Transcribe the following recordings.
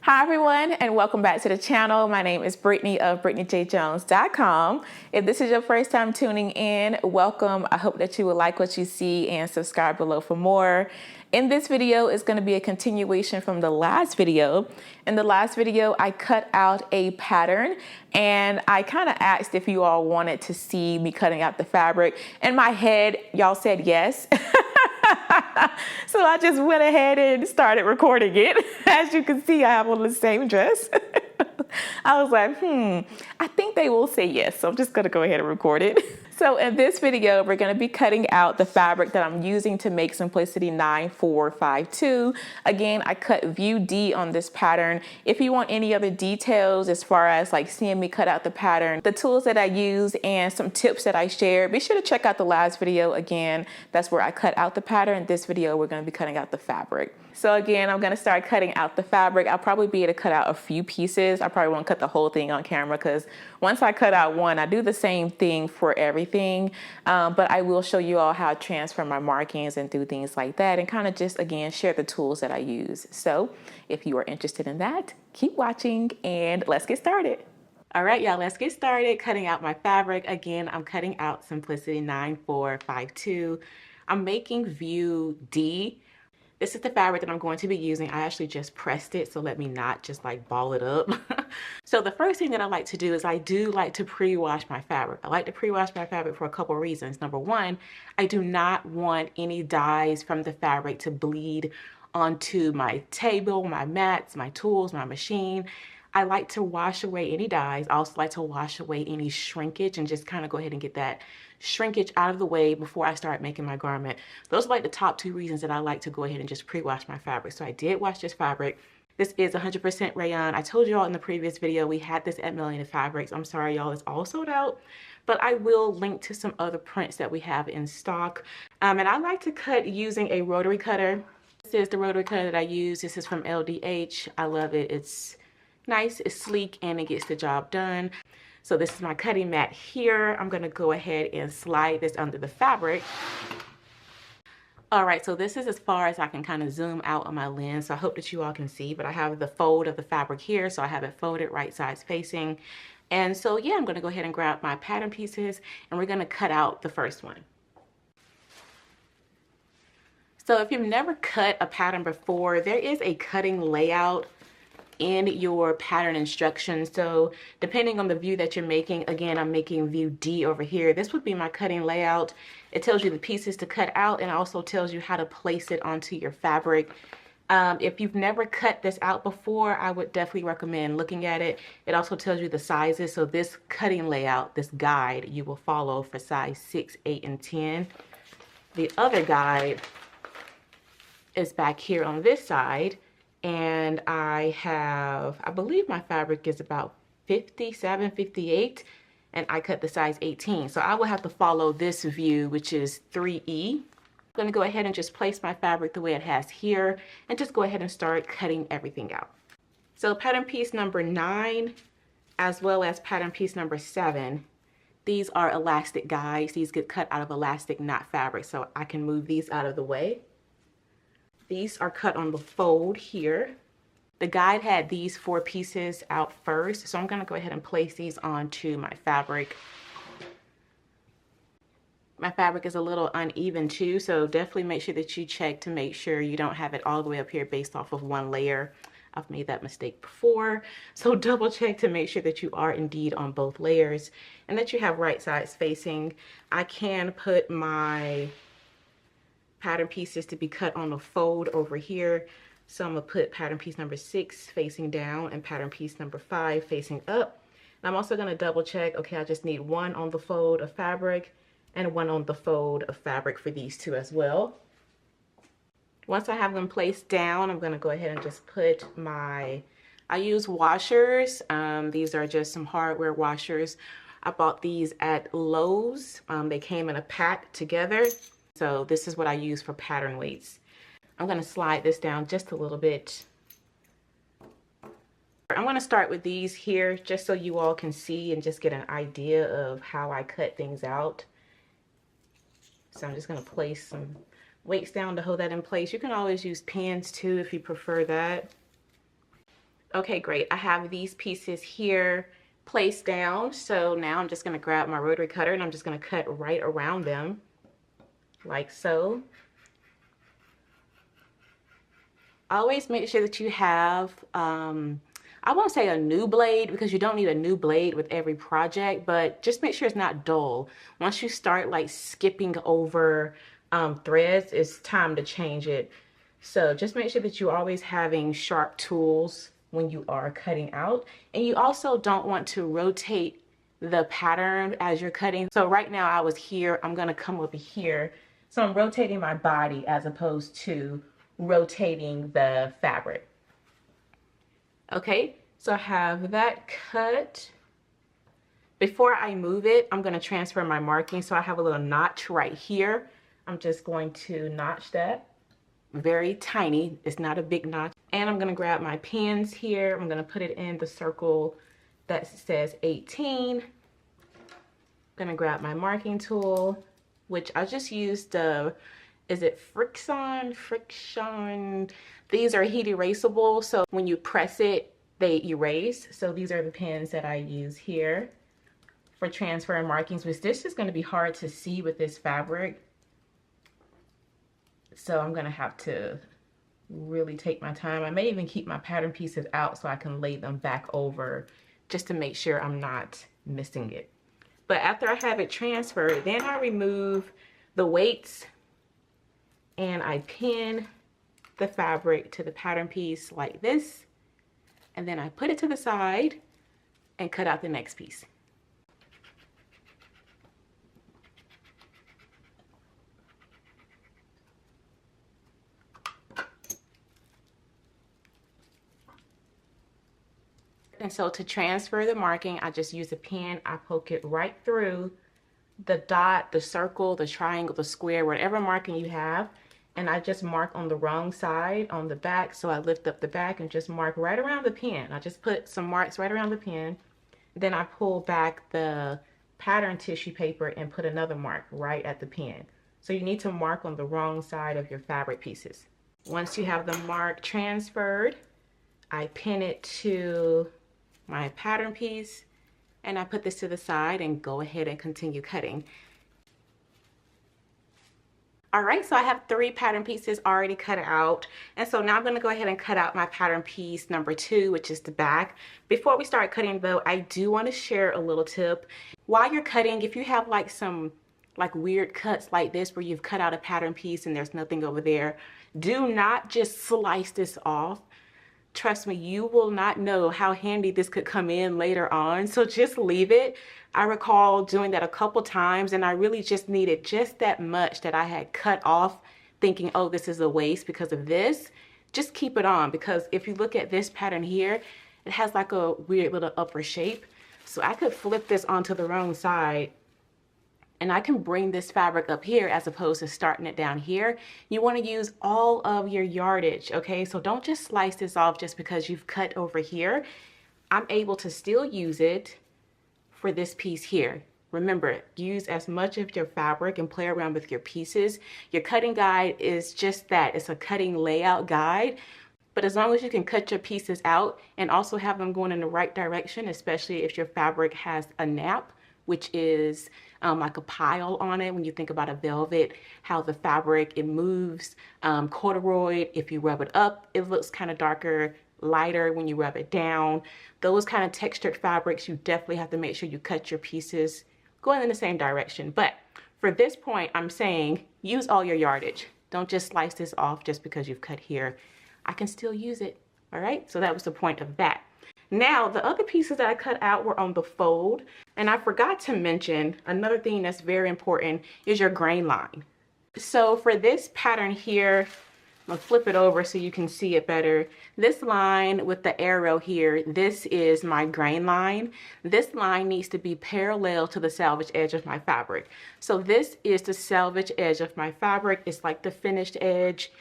Hi everyone, and welcome back to the channel. My name is Brittany of BrittanyJJones.com. If this is your first time tuning in, welcome. I hope that you will like what you see and subscribe below for more. In this video is going to be a continuation from the last video. In the last video, I cut out a pattern and I kind of asked if you all wanted to see me cutting out the fabric. In my head, y'all said yes. So I just went ahead and started recording it. As you can see, I have on the same dress. I was like, I think they will say yes. So I'm just gonna go ahead and record it. So in this video, we're gonna be cutting out the fabric that I'm using to make Simplicity 9452. Again, I cut view D on this pattern. If you want any other details as far as like seeing me cut out the pattern, the tools that I use and some tips that I shared, be sure to check out the last video. Again, that's where I cut out the pattern. This video, we're gonna be cutting out the fabric. So again, I'm gonna start cutting out the fabric. I'll probably be able to cut out a few pieces. I probably won't cut the whole thing on camera because once I cut out one, I do the same thing for everything. But I will show you all how to transfer my markings and do things like that and kind of just, again, share the tools that I use. So if you are interested in that, keep watching and let's get started. All right, y'all, let's get started cutting out my fabric. Again, I'm cutting out Simplicity 9452. I'm making view D. This is the fabric that I'm going to be using. I actually just pressed it, so let me not just like ball it up. So the first thing that I like to do is I do like to pre-wash my fabric. I like to pre-wash my fabric for a couple of reasons. Number one, I do not want any dyes from the fabric to bleed onto my table, my mats, my tools, my machine. I like to wash away any dyes. I also like to wash away any shrinkage and just kind of go ahead and get that shrinkage out of the way before I start making my garment. Those are like the top two reasons that I like to go ahead and just pre-wash my fabric. So I did wash this fabric. This is 100% rayon. I told you all in the previous video we had this at Millionaire Fabrics. I'm sorry y'all, it's all sold out, but I will link to some other prints that we have in stock. And I like to cut using a rotary cutter. This is the rotary cutter that I use. This is from LDH. I love it. It's nice, it's sleek, and it gets the job done. So this is my cutting mat here. I'm gonna go ahead and slide this under the fabric. All right, so this is as far as I can kind of zoom out on my lens. So I hope that you all can see, but I have the fold of the fabric here. So I have it folded right sides facing. And so yeah, I'm gonna go ahead and grab my pattern pieces and we're gonna cut out the first one. So if you've never cut a pattern before, there is a cutting layout in your pattern instructions. So depending on the view that you're making, again, I'm making view D over here. This would be my cutting layout. It tells you the pieces to cut out and also tells you how to place it onto your fabric. If you've never cut this out before, I would definitely recommend looking at it. It also tells you the sizes. So this cutting layout, this guide, you will follow for size 6, 8, and 10. The other guide is back here on this side. And I believe my fabric is about 57, 58, and I cut the size 18. So I will have to follow this view, which is 3E. I'm gonna go ahead and just place my fabric the way it has here and just go ahead and start cutting everything out. So pattern piece number 9, as well as pattern piece number 7, these are elastic guides. These get cut out of elastic, not fabric. So I can move these out of the way. These are cut on the fold here. The guide had these 4 pieces out first, so I'm gonna go ahead and place these onto my fabric. My fabric is a little uneven too, so definitely make sure that you check to make sure you don't have it all the way up here based off of one layer. I've made that mistake before, so double check to make sure that you are indeed on both layers and that you have right sides facing. I can put my pattern pieces to be cut on the fold over here. So I'm gonna put pattern piece number 6 facing down and pattern piece number 5 facing up. And I'm also gonna double check, okay, I just need one on the fold of fabric and one on the fold of fabric for these two as well. Once I have them placed down, I'm gonna go ahead and just put I use washers. These are just some hardware washers. I bought these at Lowe's. They came in a pack together. So this is what I use for pattern weights. I'm gonna slide this down just a little bit. I'm gonna start with these here just so you all can see and just get an idea of how I cut things out. So I'm just gonna place some weights down to hold that in place. You can always use pins too if you prefer that. Okay, great. I have these pieces here placed down. So now I'm just gonna grab my rotary cutter and I'm just gonna cut right around them, like so. Always make sure that you have, I won't say a new blade because you don't need a new blade with every project, but just make sure it's not dull. Once you start like skipping over threads, it's time to change it. So just make sure that you're always having sharp tools when you are cutting out. And you also don't want to rotate the pattern as you're cutting. So right now I was here, I'm gonna come over here. So I'm rotating my body as opposed to rotating the fabric. Okay, so I have that cut. Before I move it, I'm gonna transfer my marking. So I have a little notch right here. I'm just going to notch that. Very tiny, it's not a big notch. And I'm gonna grab my pins here. I'm gonna put it in the circle that says 18. I'm gonna grab my marking tool, which I just used is it Frixion? These are heat erasable, so when you press it, they erase. So these are the pens that I use here for transferring markings, which this is gonna be hard to see with this fabric. So I'm gonna have to really take my time. I may even keep my pattern pieces out so I can lay them back over just to make sure I'm not missing it. But after I have it transferred, then I remove the weights and I pin the fabric to the pattern piece like this. And then I put it to the side and cut out the next piece. And so to transfer the marking, I just use a pen. I poke it right through the dot, the circle, the triangle, the square, whatever marking you have. And I just mark on the wrong side on the back. So I lift up the back and just mark right around the pen. I just put some marks right around the pen. Then I pull back the pattern tissue paper and put another mark right at the pen. So you need to mark on the wrong side of your fabric pieces. Once you have the mark transferred, I pin it to my pattern piece and I put this to the side and go ahead and continue cutting. All right, so I have 3 pattern pieces already cut out. And so now I'm gonna go ahead and cut out my pattern piece number 2, which is the back. Before we start cutting though, I do wanna share a little tip. While you're cutting, if you have like some weird cuts like this where you've cut out a pattern piece and there's nothing over there, do not just slice this off. Trust me, you will not know how handy this could come in later on. So just leave it. I recall doing that a couple times and I really just needed just that much that I had cut off thinking, oh, this is a waste because of this. Just keep it on, because if you look at this pattern here, it has like a weird little upper shape. So I could flip this onto the wrong side and I can bring this fabric up here as opposed to starting it down here. You want to use all of your yardage, okay? So don't just slice this off just because you've cut over here. I'm able to still use it for this piece here. Remember, use as much of your fabric and play around with your pieces. Your cutting guide is just that. It's a cutting layout guide. But as long as you can cut your pieces out and also have them going in the right direction, especially if your fabric has a nap, which is like a pile on it. When you think about a velvet, how the fabric, it moves. Corduroy, if you rub it up, it looks kind of darker, lighter when you rub it down. Those kind of textured fabrics, you definitely have to make sure you cut your pieces going in the same direction. But for this point, I'm saying use all your yardage. Don't just slice this off just because you've cut here. I can still use it, all right? So that was the point of that. Now, the other pieces that I cut out were on the fold, and I forgot to mention another thing that's very important is your grain line. So for this pattern here, I'm gonna flip it over so you can see it better. This line with the arrow here, this is my grain line. This line needs to be parallel to the selvage edge of my fabric. So this is the selvage edge of my fabric. It's like the finished edge.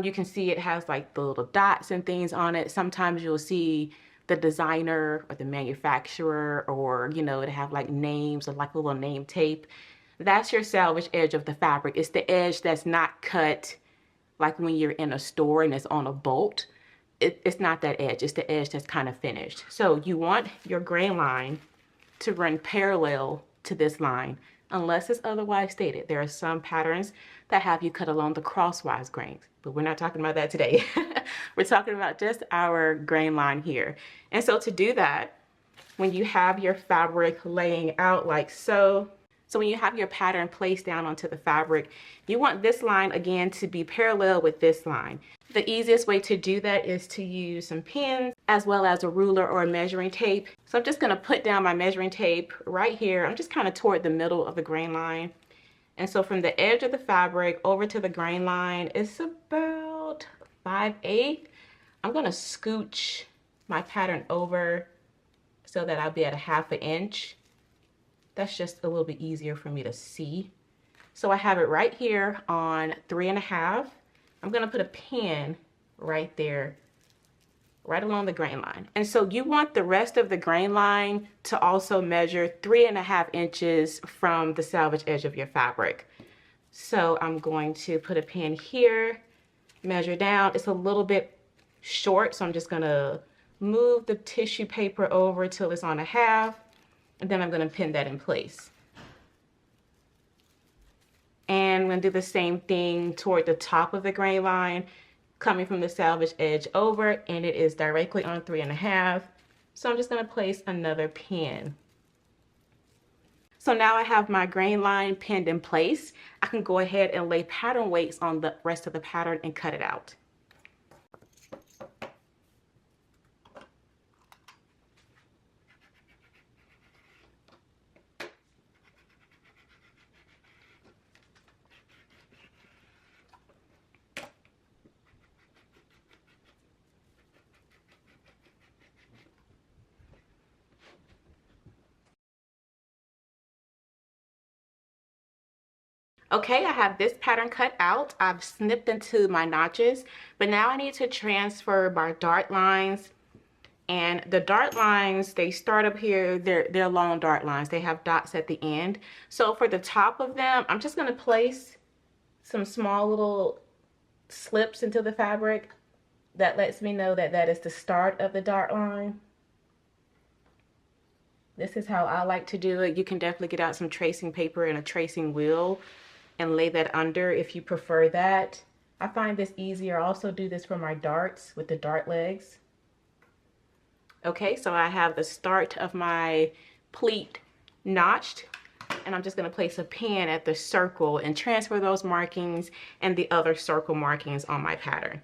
You can see it has like the little dots and things on it. Sometimes you'll see the designer or the manufacturer, or you know, it have like names or like a little name tape. That's your selvage edge of the fabric. It's the edge that's not cut like when you're in a store and it's on a bolt. it's not that edge, it's the edge that's kind of finished. So you want your grain line to run parallel to this line, unless it's otherwise stated. There are some patterns that have you cut along the crosswise grains, but we're not talking about that today. We're talking about just our grain line here. And so to do that, when you have your fabric laying out like so, when you have your pattern placed down onto the fabric, you want this line again to be parallel with this line. The easiest way to do that is to use some pins as well as a ruler or a measuring tape. So I'm just going to put down my measuring tape right here. I'm just kind of toward the middle of the grain line. And so from the edge of the fabric over to the grain line, it's about 5/8. I'm going to scooch my pattern over so that I'll be at a 1/2 inch. That's just a little bit easier for me to see. So I have it right here on 3.5. I'm gonna put a pin right there, right along the grain line. And so you want the rest of the grain line to also measure 3.5 inches from the selvage edge of your fabric. So I'm going to put a pin here, measure down. It's a little bit short, so I'm just gonna move the tissue paper over till it's on 1/2. And then I'm going to pin that in place. And I'm going to do the same thing toward the top of the grain line, coming from the selvage edge over, and it is directly on 3.5. So I'm just going to place another pin. So now I have my grain line pinned in place. I can go ahead and lay pattern weights on the rest of the pattern and cut it out. Okay, I have this pattern cut out. I've snipped into my notches, but now I need to transfer my dart lines. And the dart lines, they start up here, they're long dart lines. They have dots at the end. So for the top of them, I'm just gonna place some small little slips into the fabric. That lets me know that that is the start of the dart line. This is how I like to do it. You can definitely get out some tracing paper and a tracing wheel and lay that under if you prefer that. I find this easier. I also do this for my darts with the dart legs. Okay, so I have the start of my pleat notched, and I'm just going to place a pin at the circle and transfer those markings and the other circle markings on my pattern.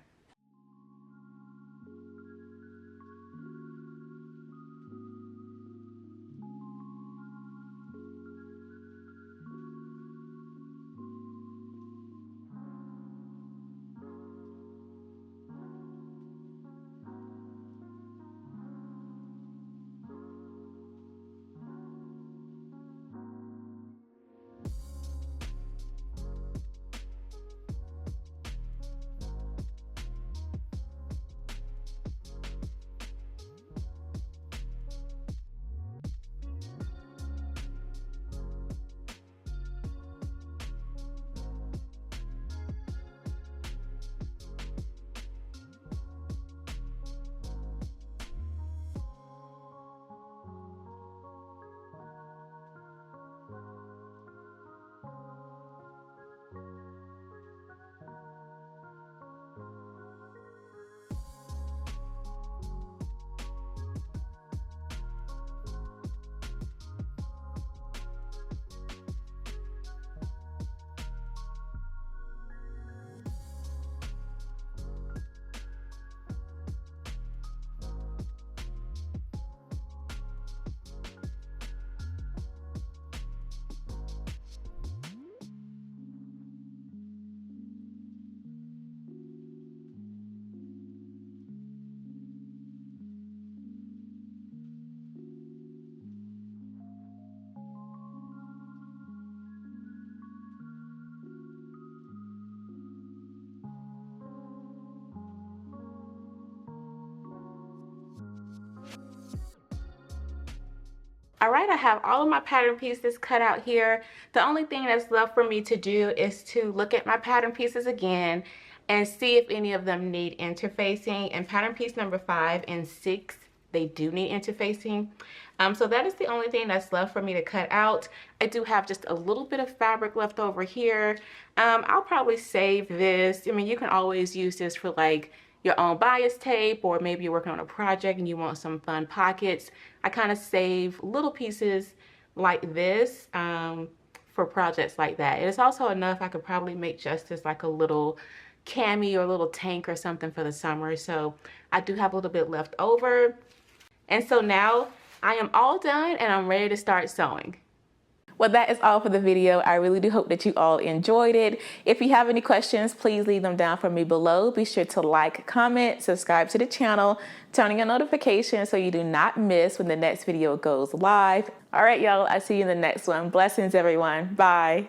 All right, I have all of my pattern pieces cut out here. The only thing that's left for me to do is to look at my pattern pieces again and see if any of them need interfacing. And pattern piece number 5 and 6, they do need interfacing. So that is the only thing that's left for me to cut out. I do have just a little bit of fabric left over here. I'll probably save this. I mean, you can always use this for like your own bias tape, or maybe you're working on a project and you want some fun pockets. I kind of save little pieces like this for projects like that. It's also enough. I could probably make justice like a little cami or a little tank or something for the summer. So I do have a little bit left over. And so now I am all done and I'm ready to start sewing. Well, that is all for the video. I really do hope that you all enjoyed it. If you have any questions, please leave them down for me below. Be sure to like, comment, subscribe to the channel, turn on your notifications so you do not miss when the next video goes live. All right, y'all, I'll see you in the next one. Blessings, everyone. Bye.